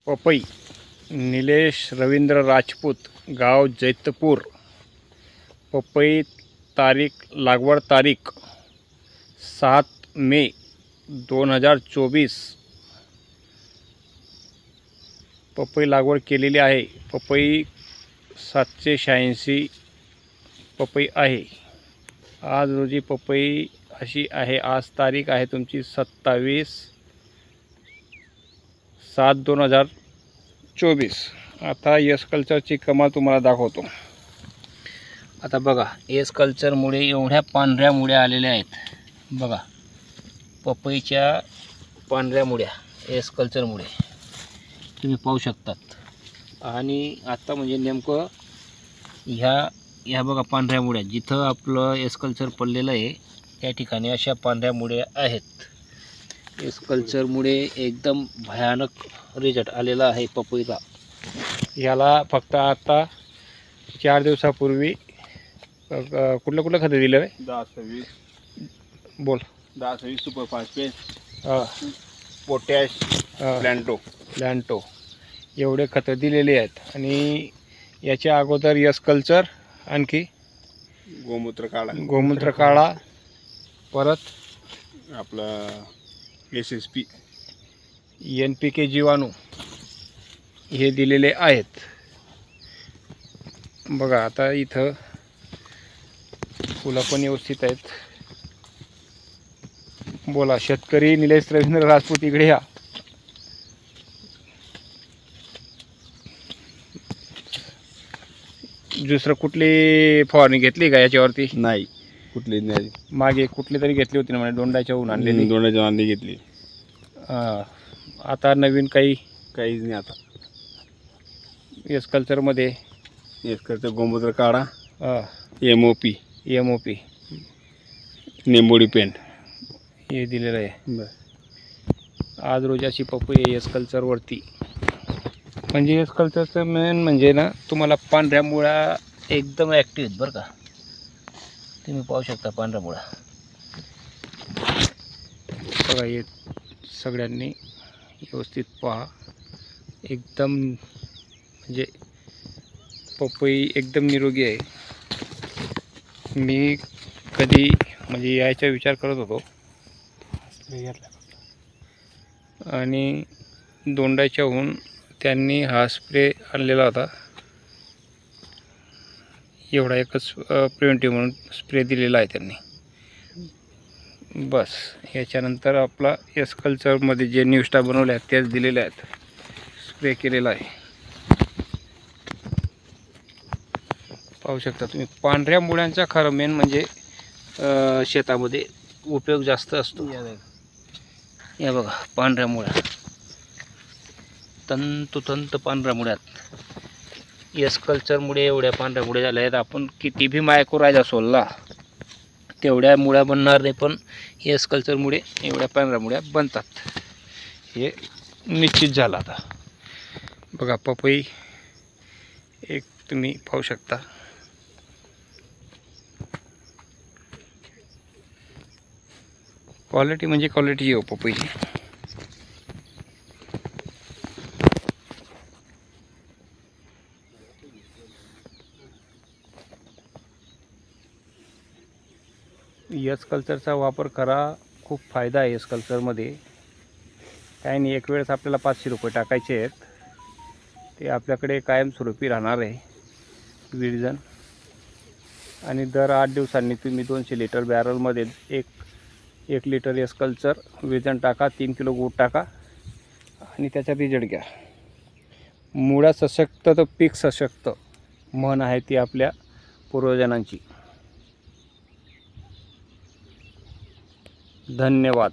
पपई निलेश रवींद्र राजपूत, गाव जैतपूर. पपई लागवड तारीख 7 मे 2024. पपई लागवड केलेली आहे. पपई 786 पपई आहे. आज रोजी पपई अशी आहे. आज तारीख आहे तुमची 27/7/2024. आता यस कल्चरची कमाल तुम्हाला दाखवतो. आता बघा, यस कल्चरमुळे एवढ्या पांढऱ्या मुळ्या आलेल्या आहेत. बघा, पपईच्या पांढऱ्या मुळ्या यस कल्चरमुळे तुम्ही पाहू शकतात. आणि आता म्हणजे नेमकं ह्या बघा पांढऱ्या मुळ्या, जिथं आपलं यस कल्चर पडलेलं आहे त्या ठिकाणी अशा पांढऱ्या मुळ्या आहेत. यस कल्चरमुळे एकदम भयानक रिझल्ट आलेला आहे पपईला. याला फक्त आता 4 दिवसापूर्वी कुठलं खत दिलं आहे? 10-20 बोल. 10-20 सुपर फॉस्फेट, पोटॅश, प्लॅन्टो एवढे खतं दिलेले आहेत. आणि याच्या अगोदर यस कल्चर, आणखी गोमूत्र काढा, परत आपलं SSP, NPK जीवाणू हे दिलेले आहेत. बघा, आता इथं फुलं पण व्यवस्थित आहेत. बोला शेतकरी निलेश रवींद्र राजपूत, इकडे या. दुसरं कुठली फवारणी घेतली का याच्यावरती? नाही, कुठली नाही. मागे कुठली तरी घेतली होती ना म्हणजे दोंडाच्या ऊन आणलेली? दोंडाच्या आणली घेतली. आता नवीन काहीच नाही. आता यस कल्चरमध्ये यस कल्चर, गोमूत्र काढा, MOP, निंबोडी पेंट हे दिलेलं आहे. बस. आज रोजी अशी पपई यस कल्चरवरती. म्हणजे यस कल्चरचं मेन म्हणजे ना, तुम्हाला पांढऱ्या मुळा एकदम ॲक्टिव्ह आहेत बरं का. तुम्ही पाहू शकता पांढऱ्या मुळा. बघा, हे सगळ्यांनी व्यवस्थित पहा. एकदम म्हणजे पपई एकदम निरोगी आहे. मी कधी म्हणजे यायचा विचार करत होतो आणि दोंडाच्याहून त्यांनी हा स्प्रे आणलेला होता. एवढा एकच प्रिव्हेंटिव्ह म्हणून स्प्रे दिलेला आहे त्यांनी. बस. याच्यानंतर आपला यस कल्चरमध्ये जे न्यू स्टार बनवले आहेत तेच दिलेले आहेत, स्प्रे केलेला आहे. पाहू शकता तुम्ही. पांढऱ्या मुळ्यांचा खरं मेन म्हणजे शेतामध्ये उपयोग जास्त असतो. या बघा, पांढऱ्या मुळ्या, तंतोतंत पांढऱ्या मुळ्यात यस कल्चरमुळे एवढ्या पांढऱ्या मुळ्या झाल्या आहेत. आपण किती भी मायक्रोरायझा सोलला तेवढ्या मुळ्या बनणार नाही, पण यस कल्चरमुळे एवढ्या पांढऱ्या मुळ्या बनतात हे निश्चित झालं. आता बघा, पपई एक तुम्ही पाहू शकता. क्वालिटी म्हणजे क्वालिटी आहे पपईची. यस कल्चरचा वापर करा, खूप फायदा आहे यस कल्चरमध्ये. काही नाही, एक वेळेस आपल्याला 500 रुपये टाकायचे आहेत, ते आपल्याकडे कायमस्वरूपी राहणार आहे विरजन. आणि दर 8 दिवसांनी तुम्ही 200 लिटर बॅरलमध्ये 1 लिटर यस कल्चर विरजन टाका, 3 किलो गूळ टाका आणि त्याचा रिजल्ट घ्या. मुळा सशक्त तर पीक सशक्त म्हण आहे ती आपल्या पूर्वजांची. धन्यवाद.